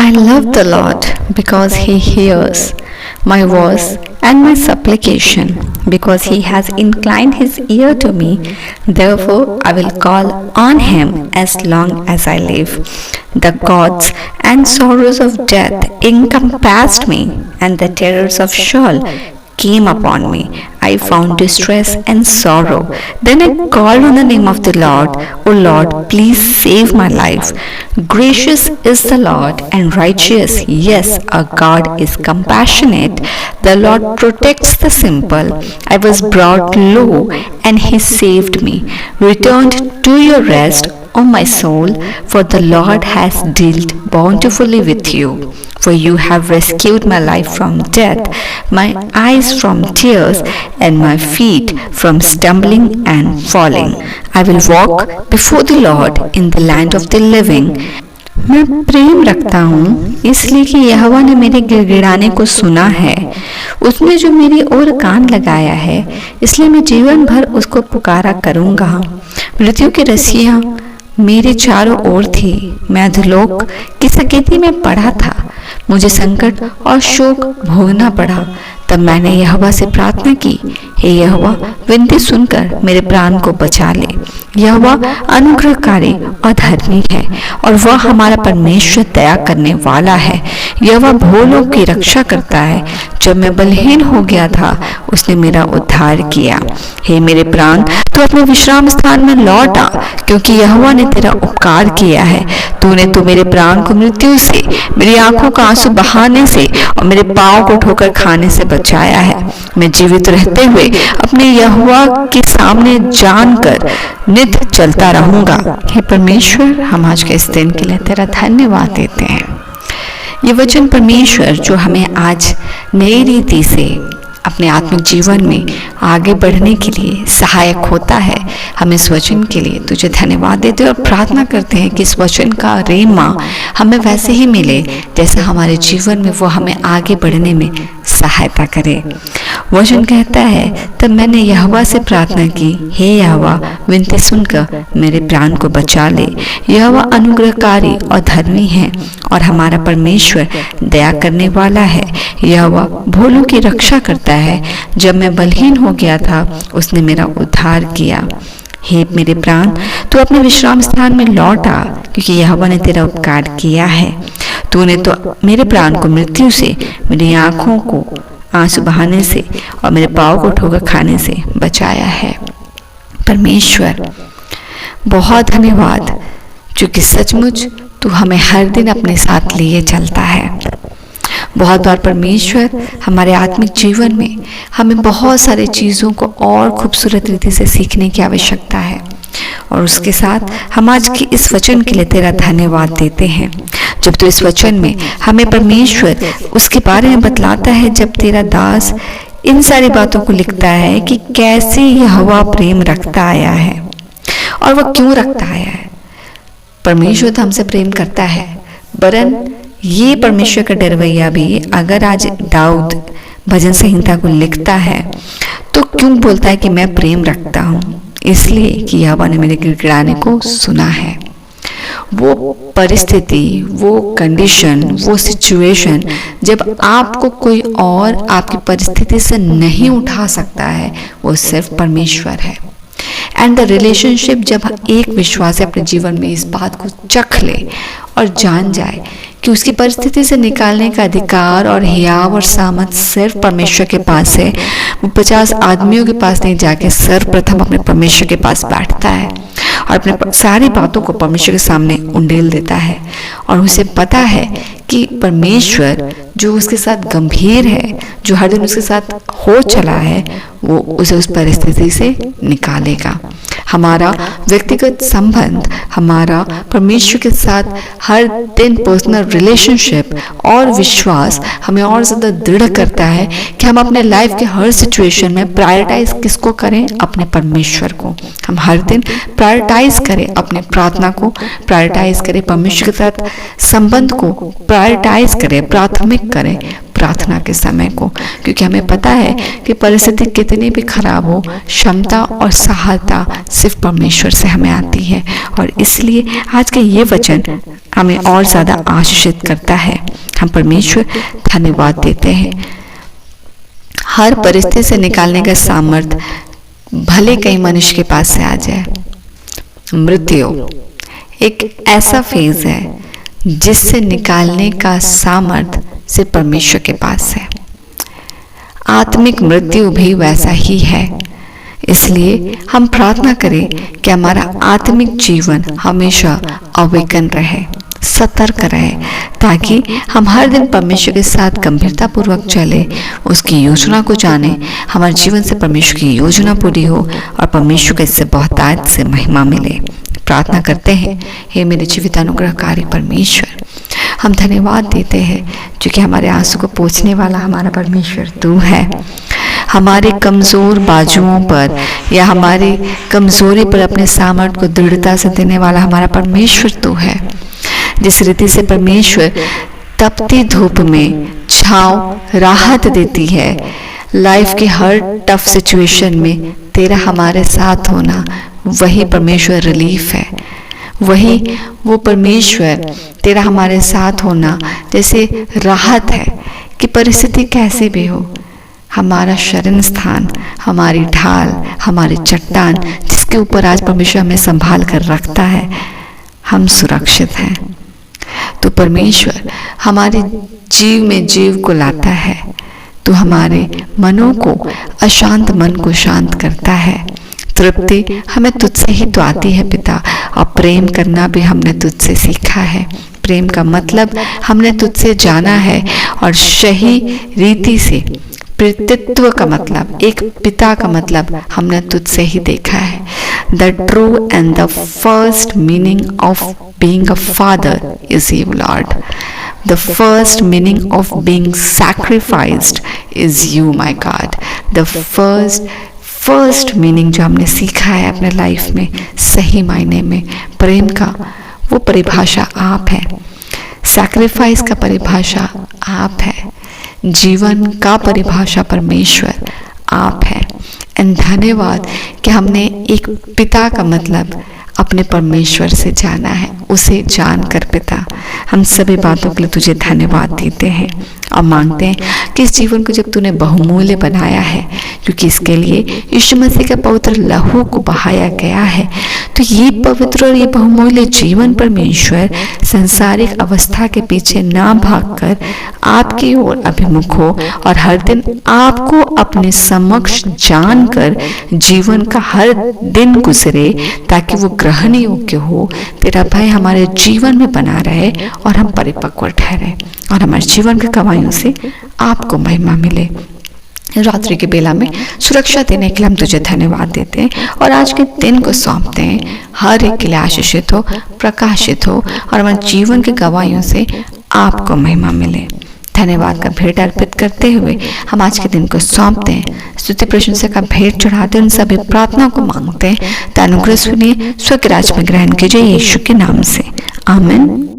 I love the Lord because He hears my voice and my supplication, because He has inclined His ear to me. Therefore, I will call on Him as long as I live. The gods and sorrows of death encompassed me, and the terrors of Sheol came upon me. I found distress and sorrow. Then I called on the name of the Lord. O Lord, please save my life. Gracious is the Lord and righteous. Yes, our God is compassionate. The Lord protects the simple. I was brought low and He saved me. Return to your rest, O my soul, for the Lord has dealt bountifully with you. For you have rescued my life from death, my eyes from tears, and my feet from stumbling and falling. I will walk before the Lord in the land of the living. मैं प्रेम रखता हूँ इसलिए कि यहोवा ने मेरे गिड़गिड़ाने को सुना है। उसने जो मेरी ओर कान लगाया है, इसलिए मैं जीवन भर उसको पुकारा करूँगा। मृत्यु की रस्सियाँ मेरे चारों ओर थी, मैं अधोलोक की सकेती में पड़ा था। मुझे संकट और शोक भोगना पड़ा। तब मैंने यहोवा से प्रार्थना की, हे यहोवा, विनती सुनकर मेरे प्राण को बचा ले। यहोवा अनुग्रहकारी और धर्मी है, और वह हमारा परमेश्वर दया करने वाला है। यहोवा भोलों की रक्षा करता है। जब मैं बलहीन हो गया था, उसने मेरा उद्धार किया। हे मेरे प्राण, तू अपने विश्राम स्थान में लौट आ, क्योंकि यहोवा ने तेरा उपकार किया है। तूने तो मेरे प्राण को मृत्यु से, मेरी आंखों का आंसू बहाने से और मेरे पांव को ठोकर खाने से बचाया है। मैं जीवित रहते हुए अपने यहोवा के सामने जानकर नित चलता रहूंगा। हे परमेश्वर, हम आज के इस दिन के लिए तेरा धन्यवाद देते हैं। ये वचन परमेश्वर जो हमें आज नई रीति से अपने आत्मिक जीवन में आगे बढ़ने के लिए सहायक होता है, हम इस वचन के लिए तुझे धन्यवाद देते हैं और प्रार्थना करते हैं कि इस वचन का रेमा हमें वैसे ही मिले जैसा हमारे जीवन में वो हमें आगे बढ़ने में सहायता करे। वचन कहता है, तब मैंने यहोवा से प्रार्थना की, हे यहोवा, विनती सुनकर मेरे प्राण को बचा ले। यहोवा अनुग्रहकारी और धर्मी है, और हमारा परमेश्वर दया करने वाला है। यहोवा भोलों की रक्षा करता है। जब मैं बलहीन हो गया था, उसने मेरा उद्धार किया। हे मेरे प्राण, तू अपने विश्राम स्थान में लौट आ, क्योंकि यहोवा ने तेरा उपकार किया है। तूने तो मेरे प्राण को मृत्यु से, मेरी आंखों को आंसू बहाने से और मेरे पाँव को ठोकर खाने से बचाया है। परमेश्वर, बहुत धन्यवाद, क्योंकि सचमुच तू हमें हर दिन अपने साथ लिए चलता है। बहुत बार परमेश्वर हमारे आत्मिक जीवन में हमें बहुत सारी चीज़ों को और खूबसूरत रीति से सीखने की आवश्यकता है, और उसके साथ हम आज की इस वचन के लिए तेरा धन्यवाद देते हैं। जब तो इस वचन में हमें परमेश्वर उसके बारे में बतलाता है, जब तेरा दास इन सारी बातों को लिखता है कि कैसे यहोवा प्रेम रखता आया है और वह क्यों रखता आया है। परमेश्वर तो हमसे प्रेम करता है, वरन ये परमेश्वर का डरवैया भी अगर आज दाऊद भजन संहिता को लिखता है तो क्यों बोलता है कि मैं प्रेम रखता हूँ? इसलिए कि यहोवा ने मेरे गिड़गिड़ाने को सुना है। वो परिस्थिति, वो कंडीशन, वो सिचुएशन जब आपको कोई और आपकी परिस्थिति से नहीं उठा सकता है, वो सिर्फ परमेश्वर है। एंड द रिलेशनशिप, जब एक विश्वासी अपने जीवन में इस बात को चख ले और जान जाए कि उसकी परिस्थिति से निकालने का अधिकार और हियाव और सामर्थ सिर्फ परमेश्वर के पास है, वो 50 आदमियों के पास नहीं जाके सर्वप्रथम अपने परमेश्वर के पास बैठता है और अपने सारी बातों को परमेश्वर के सामने उंडेल देता है, और उसे पता है कि परमेश्वर जो उसके साथ गंभीर है, जो हर दिन उसके साथ हो चला है, वो उसे उस परिस्थिति से निकालेगा। हमारा व्यक्तिगत संबंध, हमारा परमेश्वर के साथ हर दिन पर्सनल रिलेशनशिप और विश्वास हमें और ज़्यादा दृढ़ करता है कि हम अपने लाइफ के हर सिचुएशन में प्रायोरिटाइज किसको करें? अपने परमेश्वर को। हम हर दिन प्रायोरिटाइज करें अपने प्रार्थना को, प्रायोरिटाइज करें परमेश्वर के साथ संबंध को, प्रायोरिटाइज करें, प्राथमिक करें प्रार्थना के समय को, क्योंकि हमें पता है कि परिस्थिति कितनी भी खराब हो, क्षमता और सहायता सिर्फ परमेश्वर से हमें आती है। और इसलिए आज के ये वचन हमें और ज़्यादा आशीषित करता है। हम परमेश्वर धन्यवाद देते हैं। हर परिस्थिति से निकालने का सामर्थ्य भले कई मनुष्य के पास से आ जाए। मृत्यु एक ऐसा फेज है जिससे निकालने का सामर्थ्य सिर्फ परमेश्वर के पास है। आत्मिक मृत्यु भी वैसा ही है। इसलिए हम प्रार्थना करें कि हमारा आत्मिक जीवन हमेशा अवेकन रहे, सतर्क रहे, ताकि हम हर दिन परमेश्वर के साथ गंभीरता पूर्वक चले, उसकी योजना को जाने, हमारे जीवन से परमेश्वर की योजना पूरी हो और परमेश्वर को इससे बहुतायत से महिमा मिले। प्रार्थना करते हैं, हे मेरे जीवितानुग्रहकारी परमेश्वर, हम धन्यवाद देते हैं क्योंकि हमारे आंसू को पोंछने वाला हमारा परमेश्वर तू है। हमारे कमज़ोर बाजुओं पर या हमारी कमज़ोरी पर अपने सामर्थ्य को दृढ़ता से देने वाला हमारा परमेश्वर तू है। जिस रीति से परमेश्वर तपती धूप में छांव राहत देती है, लाइफ के हर टफ सिचुएशन में तेरा हमारे साथ होना वही परमेश्वर रिलीफ है। वही वो परमेश्वर तेरा हमारे साथ होना जैसे राहत है कि परिस्थिति कैसी भी हो, हमारा शरण स्थान, हमारी ढाल, हमारी चट्टान जिसके ऊपर आज परमेश्वर हमें संभाल कर रखता है, हम सुरक्षित हैं। तो परमेश्वर हमारे जीव में जीव को लाता है, तो हमारे मनों को, अशांत मन को शांत करता है। तृप्ति हमें तुझसे ही तो आती है पिता, और प्रेम करना भी हमने तुझसे सीखा है। प्रेम का मतलब हमने तुझसे जाना है और सही रीति से पितृत्व का मतलब, एक पिता का मतलब हमने तुझसे ही देखा है। The true and the first meaning of being a father is you, Lord. The first meaning of being sacrificed is you, my God. The first meaning जो हमने सीखा है अपने लाइफ में, सही मायने में प्रेम का वो परिभाषा आप है, सैक्रिफाइस का परिभाषा आप है, जीवन का परिभाषा परमेश्वर आप है। एंड धन्यवाद कि हमने एक पिता का मतलब अपने परमेश्वर से जाना है। उसे जानकर पिता हम सभी बातों के लिए तुझे धन्यवाद देते हैं और मांगते हैं कि इस जीवन को जब तूने बहुमूल्य बनाया है, क्योंकि इसके लिए यीशु मसीह का पवित्र लहू को बहाया गया है, तो ये पवित्र और ये बहुमूल्य जीवन परमेश्वर संसारिक अवस्था के पीछे ना भागकर आपकी ओर अभिमुख हो और हर दिन आपको अपने समक्ष जानकर जीवन का हर दिन गुजरे, ताकि वो ग्रहण योग्य हो, तेरा भय हमारे जीवन में बना रहे और हम परिपक्व ठहरे और हमारे जीवन की कमाइयों से आपको महिमा मिले। रात्रि के बेला में सुरक्षा देने के लिए हम तुझे धन्यवाद देते हैं और आज के दिन को सौंपते हैं। हर एक के लिए आशीषित हो, प्रकाशित हो और हमारे जीवन की गवाहियों से आपको महिमा मिले। धन्यवाद का भेंट अर्पित करते हुए हम आज के दिन को सौंपते हैं। स्तुति प्रशंसा का भेंट चढ़ाते उन सभी प्रार्थनाओं को मांगते हैं। अनुग्रह सुनिए, स्वर्ग राज्य में ग्रहण कीजिए यीशु के नाम से, आमीन।